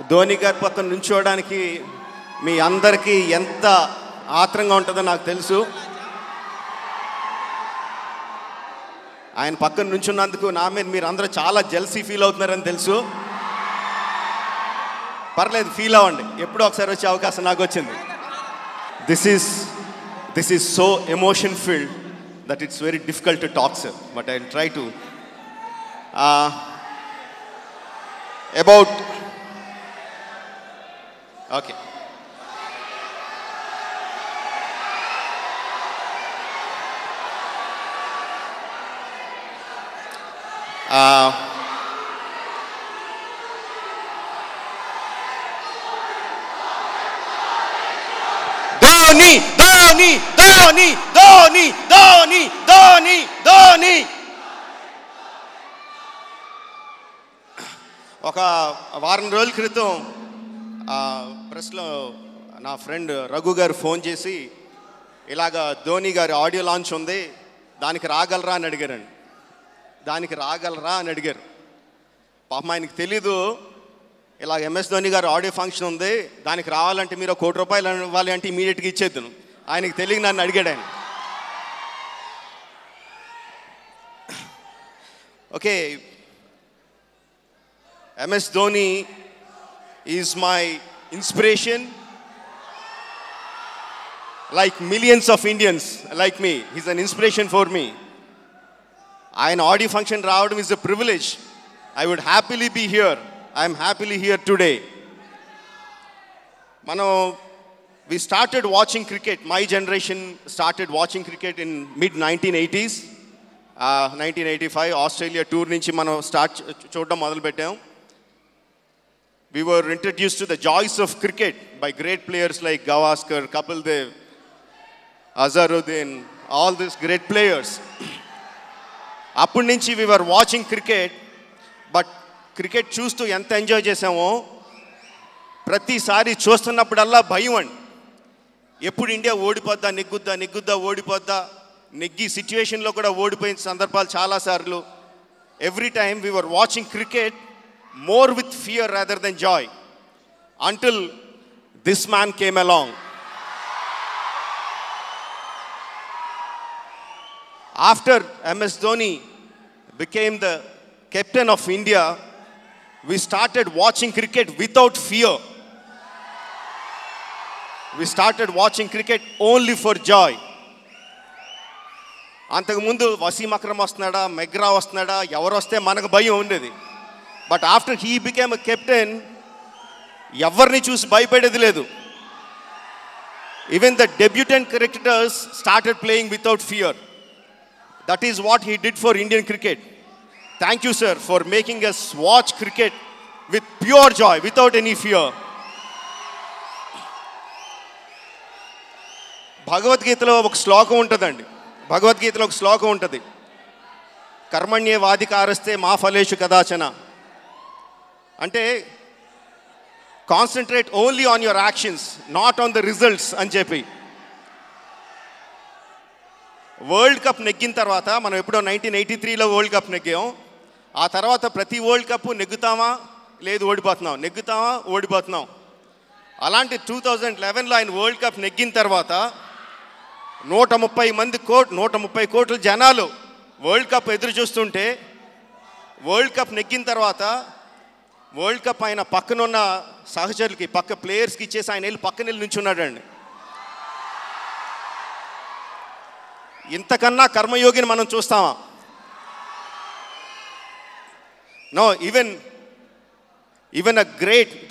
ధోని గారి పక్కన నుంచోవడానికి మీ అందరికీ ఎంత ఆత్రంగా ఉంటుందో నాకు తెలుసు. ఆయన పక్కన నుంచున్నందుకు నా మీద మీరు అందరూ చాలా జెల్సీ ఫీల్ అవుతున్నారని తెలుసు. పర్లేదు, ఫీల్ అవ్వండి, ఎప్పుడో ఒకసారి వచ్చే అవకాశం నాకు వచ్చింది. This is so emotion filled that it's very difficult to talk, sir, but I'll try to. About okay. Dhoni, Dhoni, Dhoni, Dhoni, Dhoni, Dhoni, Dhoni. ఒక వారం రోజుల క్రితం ప్రెస్లో నా ఫ్రెండ్ రఘు గారు ఫోన్ చేసి ఇలాగ ధోని గారి ఆడియో లాంచ్ ఉంది, దానికి రాగలరా అని అడిగారండి. దానికి రాగలరా అని అడిగారు. పాపం ఆయనకి తెలీదు ఇలా ఎంఎస్ ధోని గారు ఆడియో ఫంక్షన్ ఉంది, దానికి రావాలంటే మీరు ₹1,00,00,000 ఇవ్వాలి అంటే ఇమీడియట్గా ఇచ్చేద్దును. ఆయనకి తెలియక నన్ను అడిగాడు ఆయన. Okay, MS Dhoni is my inspiration, like millions of Indians like me. He's an inspiration for me. ఆయన ఆడియో ఫంక్షన్ రావడం is a privilege. I would happily be here. I am happily here today. We started watching cricket. My generation started watching cricket in mid-1980s. 1985 Australia tour నుంచి మనం చూడడం మొదలుపెట్టాం. We were introduced to the joys of cricket by great players like Gavaskar, Kapil Dev, Azharuddin, all these great players. అప్పటి నుంచి we were watching cricket, but cricket చూస్తూ ఎంత enjoy చేసామో ప్రతిసారి చూస్తున్నప్పుడల్లా భయం అండి. ఎప్పుడు ఇండియా ఓడిపోద్దా, నెగ్గుద్దా ఓడిపోద్దా, నెగ్గి సిచ్యువేషన్లో కూడా ఓడిపోయిన సందర్భాలు చాలాసార్లు. Every time we were watching cricket more with fear rather than joy, until this man came along. After MS Dhoni became the captain of India, we started watching cricket without fear. We started watching cricket only for joy. అంతకుముందు వసీం అక్రమ్ వస్తున్నాడా, McGrath వస్తున్నాడా, ఎవరు వస్తే మనకు భయం ఉండేది. But after he became a captain, ఎవరిని చూసి భయపడేది లేదు. Even the debutante cricketers started playing without fear. That is what he did for Indian cricket. Thank you, sir, for making us watch cricket with pure joy, without any fear. భగవద్గీతలో ఒక శ్లోకం ఉంటుందండి. భగవద్గీతలో ఒక శ్లోకం ఉంటుంది, కర్మణ్యే వాధికారస్తే మా ఫలేషు కదాచన. అంటే concentrate only on your actions, not on the results అని చెప్పి. వరల్డ్ కప్ నెగ్గిన తర్వాత, మనం ఎప్పుడో 1983లో వరల్డ్ కప్ నెగ్గాం. ఆ తర్వాత ప్రతి వరల్డ్ కప్ నెగ్గుతామా లేదు ఓడిపోతున్నాం, నెగ్గుతామా ఓడిపోతున్నాం. అలాంటి 2011లో ఆయన వరల్డ్ కప్ నెగ్గిన తర్వాత 130 కోట్ల జనాలు వరల్డ్ కప్ ఎదురు చూస్తుంటే, వరల్డ్ కప్ నెగ్గిన తర్వాత వరల్డ్ కప్ ఆయన పక్కనున్న సహచరులకి, పక్క ప్లేయర్స్కి ఇచ్చేసి ఆయన వెళ్ళి పక్కన వెళ్ళి నుంచున్నాడండి. ఇంతకన్నా కర్మయోగిని మనం చూస్తామా? No, even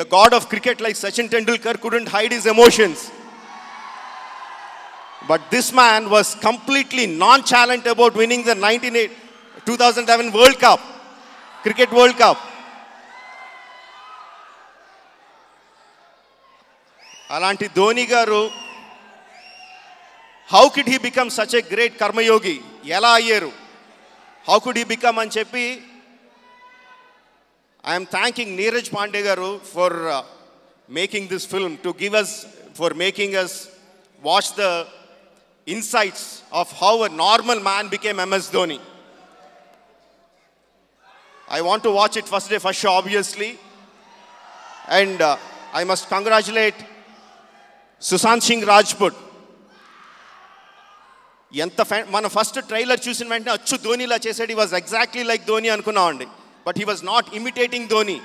the god of cricket like Sachin Tendulkar couldn't hide his emotions. But this man was completely nonchalant about winning the 2011 World Cup, Cricket World Cup. Alanti Dhoni garu, how could he become such a great karma yogi? Ela ayyaru? How could he become అని చెప్పి I am thanking Neeraj Pandey garu for making this film, for making us watch the insights of how a normal man became MS Dhoni. I want to watch it first day, first show, obviously. And I must congratulate Sushant Singh Rajput. ఎంత మన first trailer చూసిన వెంటనే అచ్చు ధోనిలా చేసాడు. He was exactly like Dhoni అనుకున్నామండి. But he was not imitating Dhoni.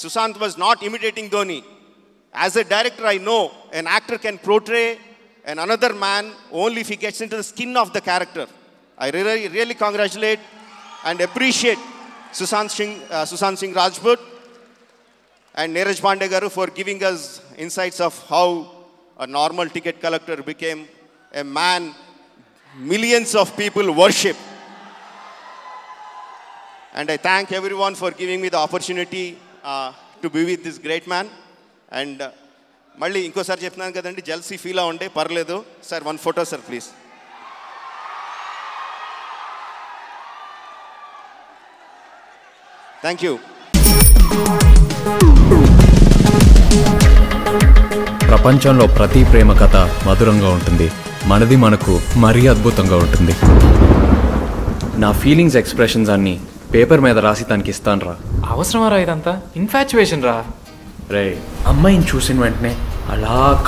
Sushant was not imitating Dhoni. As a director I know an actor can portray another man only if he gets into the skin of the character. I really congratulate and appreciate Sushant Singh Rajput and Neeraj Pandey garu for giving us insights of how a normal ticket collector became a man millions of people worship. And I thank everyone for giving me the opportunity to be with this great man. And మళ్ళీ ఇంకోసారి చెప్తున్నాను కదండి, jealousy feel అవ్వండి, పర్లేదు sir. One photo sir please. Thank you. ప్రపంచంలో ప్రతి ప్రేమ కథ మధురంగా ఉంటుంది. మనది మనకు మరీ అద్భుతంగా ఉంటుంది. నా ఫీలింగ్స్ ఎక్స్ప్రెషన్స్ అన్నీ పేపర్ మీద రాసి తనకి ఇస్తాను రా. అవసరమా రా ఇదంతా? ఇన్ఫాచ్యుయేషన్ రా. రే, అమ్మాయిని చూసిన వెంటనే అలా